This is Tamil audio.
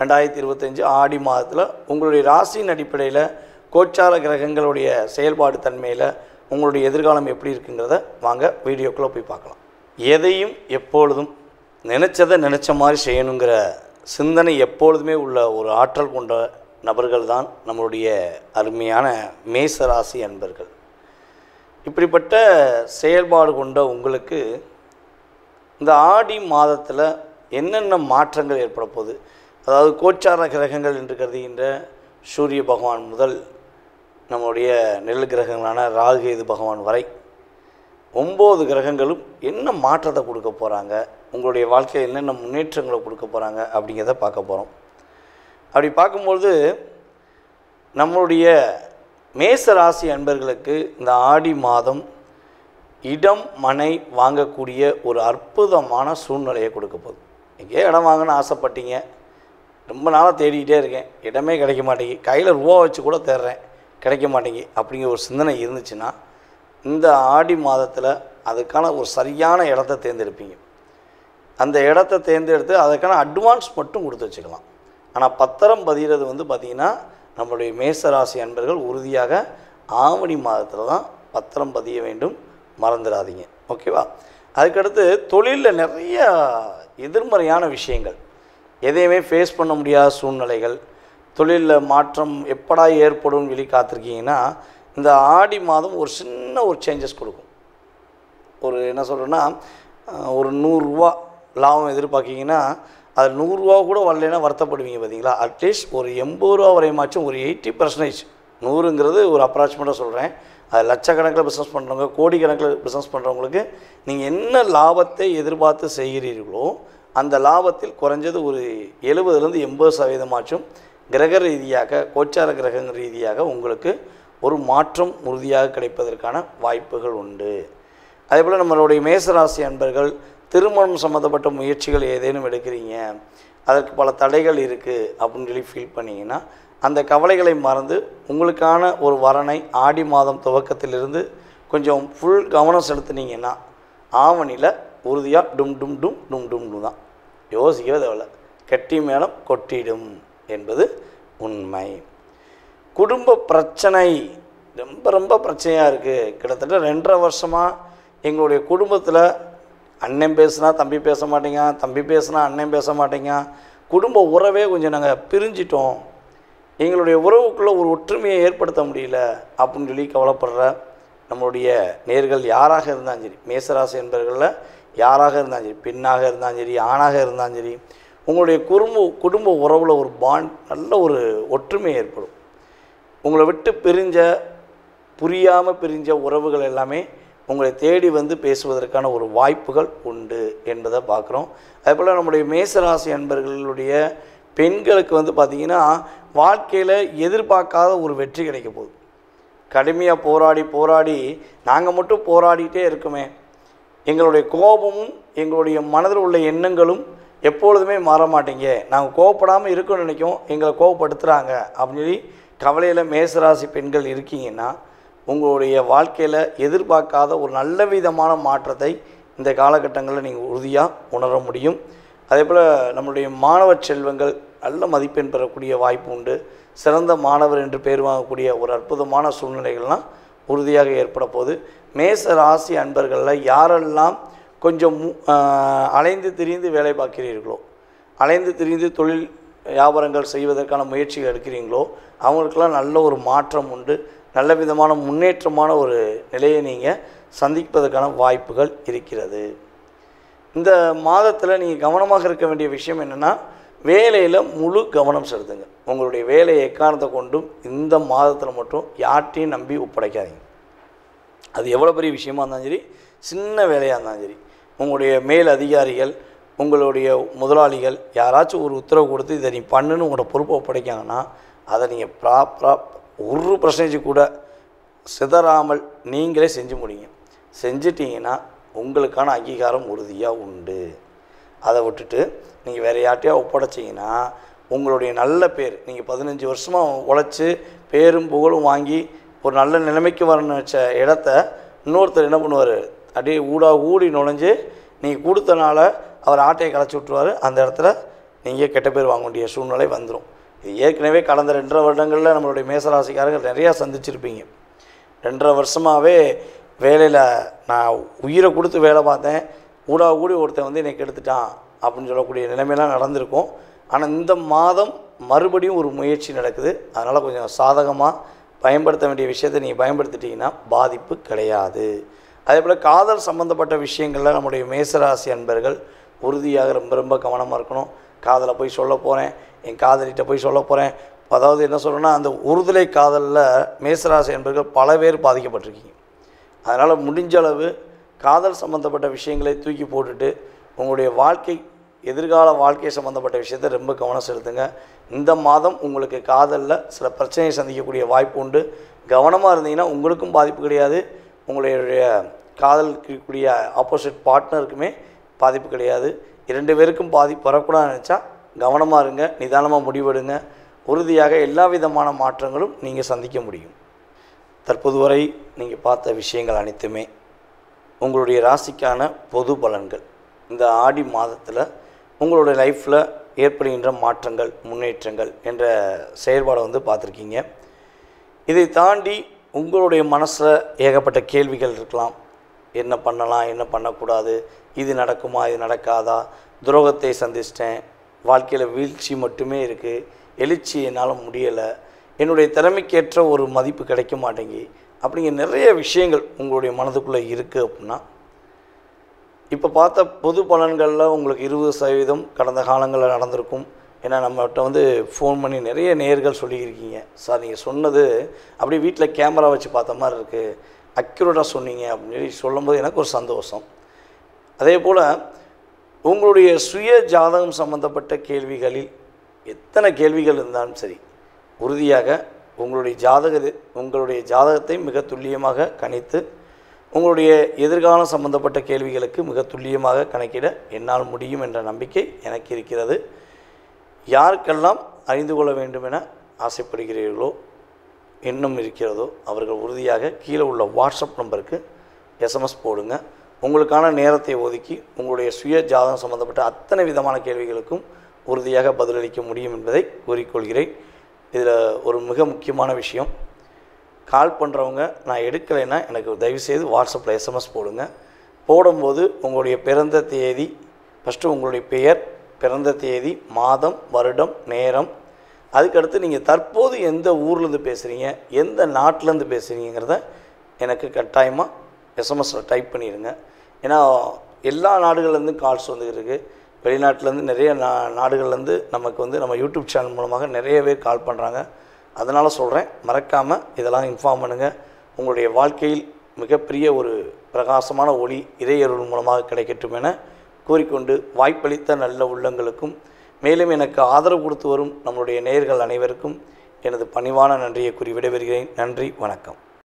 2025 ஆடி மாதத்தில் உங்களுடைய ராசியின் அடிப்படையில் கோச்சார கிரகங்களுடைய செயல்பாடு தன்மையில் உங்களுடைய எதிர்காலம் எப்படி இருக்குங்கிறத வாங்க வீடியோக்குள்ளே போய் பார்க்கலாம். எதையும் எப்பொழுதும் நினச்சதை நினச்ச மாதிரி செய்யணுங்கிற சிந்தனை எப்பொழுதுமே உள்ள ஒரு ஆற்றல் கொண்ட நபர்கள் தான் நம்மளுடைய அருமையான மேச ராசி அன்பர்கள். இப்படிப்பட்ட செயல்பாடு கொண்ட உங்களுக்கு இந்த ஆடி மாதத்தில் என்னென்ன மாற்றங்கள் ஏற்பட போகுது, அதாவது கோச்சார கிரகங்கள் என்று கருதுகின்ற சூரிய பகவான் முதல் நம்முடைய நெல் கிரகங்களான ராகுகேது பகவான் வரை 9 கிரகங்களும் என்ன மாற்றத்தை கொடுக்க போகிறாங்க, உங்களுடைய வாழ்க்கையில் என்னென்ன முன்னேற்றங்களை கொடுக்க போகிறாங்க அப்படிங்கிறத பார்க்க போகிறோம். அப்படி பார்க்கும்பொழுது நம்மளுடைய மேச ராசி அன்பர்களுக்கு இந்த ஆடி மாதம் இடம் மனை வாங்கக்கூடிய ஒரு அற்புதமான சூழ்நிலையை கொடுக்க போகுது. எங்கேயோ இடம் வாங்கணும்னு ஆசைப்பட்டீங்க, ரொம்ப நாளாக தேடிக்கிட்டே இருக்கேன், இடமே கிடைக்க மாட்டேங்கி, கையில் ரூபா வச்சு கூட தேடுறேன், கிடைக்க மாட்டேங்கி அப்படிங்கிற ஒரு சிந்தனை இருந்துச்சுன்னா இந்த ஆடி மாதத்தில் அதுக்கான ஒரு சரியான இடத்த தேர்ந்தெடுப்பீங்க. அந்த இடத்த தேர்ந்தெடுத்து அதுக்கான அட்வான்ஸ் மட்டும் கொடுத்து வச்சுக்கலாம். ஆனால் பத்திரம் பதிகிறது பார்த்திங்கன்னா நம்மளுடைய மேசராசி அன்பர்கள் உறுதியாக ஆவணி மாதத்தில் தான் பத்திரம் பதிய வேண்டும், மறந்துடாதீங்க. ஓகேவா? அதுக்கடுத்து தொழிலில் நிறைய எதிர்மறையான விஷயங்கள், எதையுமே ஃபேஸ் பண்ண முடியாத சூழ்நிலைகள், தொழிலில் மாற்றம் எப்படா ஏற்படும் வெளி காத்திருக்கீங்கன்னா இந்த ஆடி மாதம் ஒரு சின்ன ஒரு சேஞ்சஸ் கொடுக்கும். ஒரு என்ன சொல்கிறேன்னா, ஒரு 100 ரூபா லாபம் எதிர்பார்க்கிங்கன்னா அது 100 ரூபா கூட வரலைன்னா வருத்தப்படுவீங்க பார்த்தீங்களா. அட்லீஸ்ட் ஒரு 80 ரூபா வரையுமாச்சும் ஒரு 80%, 100ங்கிறது ஒரு அப்ராக்சிமேட்டாக சொல்கிறேன், அது லட்சக்கணக்கில் பிஸ்னஸ் பண்ணுறவங்க, கோடிக்கணக்கில் பிஸ்னஸ் பண்ணுறவங்களுக்கு நீங்கள் என்ன லாபத்தை எதிர்பார்த்து செய்கிறீர்களோ அந்த லாபத்தில் குறைஞ்சது ஒரு 70லேருந்து 80% கிரக ரீதியாக, கோச்சார கிரக ரீதியாக உங்களுக்கு ஒரு மாற்றம் உறுதியாக கிடைப்பதற்கான வாய்ப்புகள் உண்டு. அதேபோல் நம்மளுடைய மேசராசி அன்பர்கள் திருமணம் சம்மந்தப்பட்ட முயற்சிகள் ஏதேனும் எடுக்கிறீங்க, அதற்கு பல தடைகள் இருக்குது அப்படின்னு சொல்லி ஃபீல் பண்ணிங்கன்னா அந்த கவலைகளை மறந்து உங்களுக்கான ஒரு வரனை ஆடி மாதம் துவக்கத்திலிருந்து கொஞ்சம் ஃபுல் கவனம் செலுத்துனீங்கன்னா ஆவணியில் உறுதியாக டும் டும் டும் டும் டும் டும் தான், யோசிக்கவே தேவையில்லை, கெட்டி மேளம் கொட்டிடும் என்பது உண்மை. குடும்ப பிரச்சனை ரொம்ப பிரச்சனையாக இருக்குது. கிட்டத்தட்ட 2.5 வருஷமாக எங்களுடைய குடும்பத்தில் அண்ணன் பேசுனா தம்பி பேச மாட்டேங்க, தம்பி பேசுனா அண்ணன் பேச மாட்டேங்க, குடும்ப உறவே கொஞ்சம் நாங்கள் பிரிஞ்சிட்டோம், எங்களுடைய உறவுக்குள்ளே ஒரு ஒற்றுமையை ஏற்படுத்த முடியல அப்படின்னு சொல்லி கவலைப்படுற நம்மளுடைய நேர்கள் யாராக இருந்தாலும் சரி, மேசராசி என்பவர்களில் யாராக இருந்தாலும் சரி, பெண்ணாக இருந்தாலும் சரி, ஆணாக இருந்தாலும் சரி, உங்களுடைய குடும்ப உறவில் ஒரு பாண்ட், நல்ல ஒரு ஒற்றுமை ஏற்படும். உங்களை விட்டு புரியாமல் பிரிஞ்ச உறவுகள் எல்லாமே உங்களை தேடி பேசுவதற்கான ஒரு வாய்ப்புகள் உண்டு என்பதை பார்க்குறோம். அதேபோல் நம்முடைய மேசராசி அன்பர்களுடைய பெண்களுக்கு பார்த்திங்கன்னா வாழ்க்கையில் எதிர்பார்க்காத ஒரு வெற்றி கிடைக்க போகுது. கடுமையாக போராடி நாங்கள் மட்டும் போராடிட்டே இருக்குமே, எங்களுடைய கோபமும் எங்களுடைய மனதில் உள்ள எண்ணங்களும் எப்பொழுதுமே மாற மாட்டேங்க, நாங்கள் கோவப்படாமல் இருக்கணும்னு நினைக்கும், எங்களை கோவப்படுத்துகிறாங்க அப்படின்னு சொல்லி கவலையில் மேசராசி பெண்கள் இருக்கீங்கன்னா உங்களுடைய வாழ்க்கையில் எதிர்பார்க்காத ஒரு நல்ல விதமான மாற்றத்தை இந்த காலகட்டங்களில் நீங்கள் உறுதியாக உணர முடியும். அதே போல் நம்மளுடைய மாணவ செல்வங்கள் நல்ல மதிப்பெண் பெறக்கூடிய வாய்ப்பு உண்டு. சிறந்த மாணவர் என்று பேர் வாங்கக்கூடிய ஒரு அற்புதமான சூழ்நிலைகள்லாம் உறுதியாக ஏற்பட போகுது. மேச ராசி அன்பர்களில் யாரெல்லாம் கொஞ்சம் அலைந்து திரிந்து வேலை பார்க்கிறீர்களோ, அலைந்து திரிந்து தொழில் வியாபாரங்கள் செய்வதற்கான முயற்சிகள் எடுக்கிறீங்களோ அவங்களுக்கெல்லாம் நல்ல ஒரு மாற்றம் உண்டு. நல்ல விதமான முன்னேற்றமான ஒரு நிலையை நீங்கள் சந்திப்பதற்கான வாய்ப்புகள் இருக்கிறது. இந்த மாதத்தில் நீங்கள் கவனமாக இருக்க வேண்டிய விஷயம் என்னென்னா, வேலையில் முழு கவனம் செலுத்துங்க. உங்களுடைய வேலையை எக்காரணத்தை கொண்டும் இந்த மாதத்தில் மட்டும் யார்ட்டையும் நம்பி ஒப்படைக்காதீங்க. அது எவ்வளோ பெரிய விஷயமா இருந்தாலும் சரி, சின்ன வேலையாக இருந்தாலும் சரி, உங்களுடைய மேல் அதிகாரிகள், உங்களுடைய முதலாளிகள் யாராச்சும் ஒரு உத்தரவு கொடுத்து இதை நீ பண்ணுன்னு உங்களோட பொறுப்பை ஒப்படைக்காங்கன்னா அதை நீங்கள் ப்ராப்பராக 1% கூட சிதறாமல் நீங்களே செஞ்சு முடிங்க. செஞ்சிட்டிங்கன்னா உங்களுக்கான அங்கீகாரம் உறுதியாக உண்டு. அதை விட்டுட்டு நீங்கள் வேறு யார்ட்டையா ஒப்படைச்சிங்கன்னா உங்களுடைய நல்ல பேர், நீங்கள் 15 வருஷமாக உழைச்சி பேரும் புகழும் வாங்கி ஒரு நல்ல நிலைமைக்கு வரணும்னு வச்ச இடத்த இன்னொருத்தர் என்ன பண்ணுவார், அப்படியே ஊடி நுழைஞ்சு நீங்கள் கொடுத்தனால அவர் ஆட்டையை களைச்சி விட்ருவார். அந்த இடத்துல நீங்கள் கெட்ட பேர் வாங்க வேண்டிய சூழ்நிலை வந்துடும். இது ஏற்கனவே கடந்த 2.5 வருடங்களில் நம்மளுடைய மேசராசிக்காரர்கள் நிறையா சந்திச்சிருப்பீங்க. 2.5 வருஷமாகவே வேலையில் நான் உயிரை கொடுத்து வேலை பார்த்தேன், கூடி ஒருத்தன் வந்து என்னை கெடுத்துட்டான் அப்படின்னு சொல்லக்கூடிய நிலைமையெல்லாம் நடந்திருக்கும். ஆனால் இந்த மாதம் மறுபடியும் ஒரு முயற்சி நடக்குது. அதனால் கொஞ்சம் சாதகமாக பயன்படுத்த வேண்டிய விஷயத்தை நீங்கள் பயன்படுத்திட்டிங்கன்னா பாதிப்பு கிடையாது. அதே போல் காதல் சம்மந்தப்பட்ட விஷயங்களில் நம்முடைய மேசராசி அன்பர்கள் உறுதியாக ரொம்ப ரொம்ப கவனமாக இருக்கணும். காதலை போய் சொல்ல போகிறேன், என் காதலிட்ட போய் சொல்ல போகிறேன், அதாவது என்ன சொல்கிறேன்னா, அந்த ஒருதலை காதலில் மேசராசி அன்பர்கள் பல பேர் பாதிக்கப்பட்டிருக்கீங்க. அதனால் முடிஞ்ச அளவு காதல் சம்மந்தப்பட்ட விஷயங்களை தூக்கி போட்டுட்டு உங்களுடைய எதிர்கால வாழ்க்கை சம்மந்தப்பட்ட விஷயத்தை ரொம்ப கவனம் செலுத்துங்க. இந்த மாதம் உங்களுக்கு காதலில் சில பிரச்சனையை சந்திக்கக்கூடிய வாய்ப்பு உண்டு. கவனமாக இருந்தீங்கன்னா உங்களுக்கும் பாதிப்பு கிடையாது, உங்களுடைய காதலிக்கக்கூடிய ஆப்போசிட் பார்ட்னருக்குமே பாதிப்பு கிடையாது. 2 பேருக்கும் பாதிப்பு வரக்கூடாதுன்னு நினச்சா கவனமாக இருங்க, நிதானமாக முடிவெடுங்க. உறுதியாக எல்லா விதமான மாற்றங்களும் நீங்கள் சந்திக்க முடியும். தற்போது வரை நீங்கள் பார்த்த விஷயங்கள் அனைத்துமே உங்களுடைய ராசிக்கான பொது பலன்கள். இந்த ஆடி மாதத்தில் உங்களுடைய லைஃப்பில் ஏற்படுகின்ற மாற்றங்கள், முன்னேற்றங்கள் என்ற செயல்பாடை வந்து பார்த்துருக்கீங்க. இதை தாண்டி உங்களுடைய மனசில் ஏகப்பட்ட கேள்விகள் இருக்கலாம். என்ன பண்ணலாம், என்ன பண்ணக்கூடாது, இது நடக்குமா, இது நடக்காதா, துரோகத்தை சந்திச்சிட்டேன், வாழ்க்கையில் வீழ்ச்சி மட்டுமே இருக்குது, எழுச்சி என்னால் முடியலை, என்னுடைய திறமைக்கேற்ற ஒரு மதிப்பு கிடைக்க மாட்டேங்கி, அப்படிங்கிற நிறைய விஷயங்கள் உங்களுடைய மனதுக்குள்ளே இருக்குது. அப்படின்னா இப்போ பார்த்த பொது பலன்களில் உங்களுக்கு 20% கடந்த காலங்களில் நடந்திருக்கும். ஏன்னா நம்மகிட்ட வந்து ஃபோன் பண்ணி நிறைய நேயர்கள் சொல்லியிருக்கீங்க, சார் நீங்கள் சொன்னது அப்படியே வீட்டில் கேமரா வச்சு பார்த்த மாதிரி இருக்குது, அக்யூரேட்டாக சொன்னீங்க அப்படின்னு சொல்லி சொல்லும்போது எனக்கு ஒரு சந்தோஷம். அதே போல் உங்களுடைய சுய ஜாதகம் சம்பந்தப்பட்ட கேள்விகளில் எத்தனை கேள்விகள் இருந்தாலும் சரி, உறுதியாக உங்களுடைய ஜாதகத்தை மிக துல்லியமாக கணித்து உங்களுடைய எதிர்காலம் சம்பந்தப்பட்ட கேள்விகளுக்கு மிக துல்லியமாக கணக்கிட என்னால் முடியும் என்ற நம்பிக்கை எனக்கு இருக்கிறது. யாருக்கெல்லாம் அறிந்து கொள்ள வேண்டும் என ஆசைப்படுகிறீர்களோ, எண்ணம் இருக்கிறதோ, அவர்கள் உறுதியாக கீழே உள்ள வாட்ஸ்அப் நம்பருக்கு SMS போடுங்க. உங்களுக்கான நேரத்தை ஒதுக்கி உங்களுடைய சுய ஜாதகம் சம்பந்தப்பட்ட அத்தனை விதமான கேள்விகளுக்கும் உறுதியாக பதிலளிக்க முடியும் என்பதை கூறிக்கொள்கிறேன். இதில் ஒரு மிக முக்கியமான விஷயம், கால் பண்ணுறவங்க நான் எடுக்கலைன்னா எனக்கு தயவுசெய்து வாட்ஸ்அப்பில் SMS போடுங்க. போடும்போது உங்களுடைய பிறந்த தேதி, ஃபஸ்ட்டு உங்களுடைய பெயர், பிறந்த தேதி, மாதம், வருடம், நேரம், அதுக்கடுத்து நீங்கள் தற்போது எந்த ஊர்லேருந்து பேசுகிறீங்க, எந்த நாட்டிலேருந்து பேசுகிறீங்கிறத எனக்கு கட்டாயமாக SMSயில் டைப் பண்ணிடுங்க. ஏன்னா எல்லா நாடுகள்லேருந்தும் கால்ஸ் வந்துருக்கு. வெளிநாட்டிலேருந்து நிறைய நாடுகள்லேருந்து நமக்கு வந்து நம்ம யூடியூப் சேனல் மூலமாக நிறைய பேர் கால் பண்ணுறாங்க. அதனால் சொல்கிறேன், மறக்காமல் இதெல்லாம் இன்ஃபார்ம் பண்ணுங்கள். உங்களுடைய வாழ்க்கையில் மிகப்பெரிய ஒரு பிரகாசமான ஒளி இறையருள் மூலமாக கிடைக்கட்டும் என கூறிக்கொண்டு, வாய்ப்பளித்த நல்ல உள்ளங்களுக்கும் மேலும் எனக்கு ஆதரவு கொடுத்து வரும் நம்முடைய நேயர்கள் அனைவருக்கும் எனது பணிவான நன்றியை கூறி விடைபெறுகிறேன். நன்றி, வணக்கம்.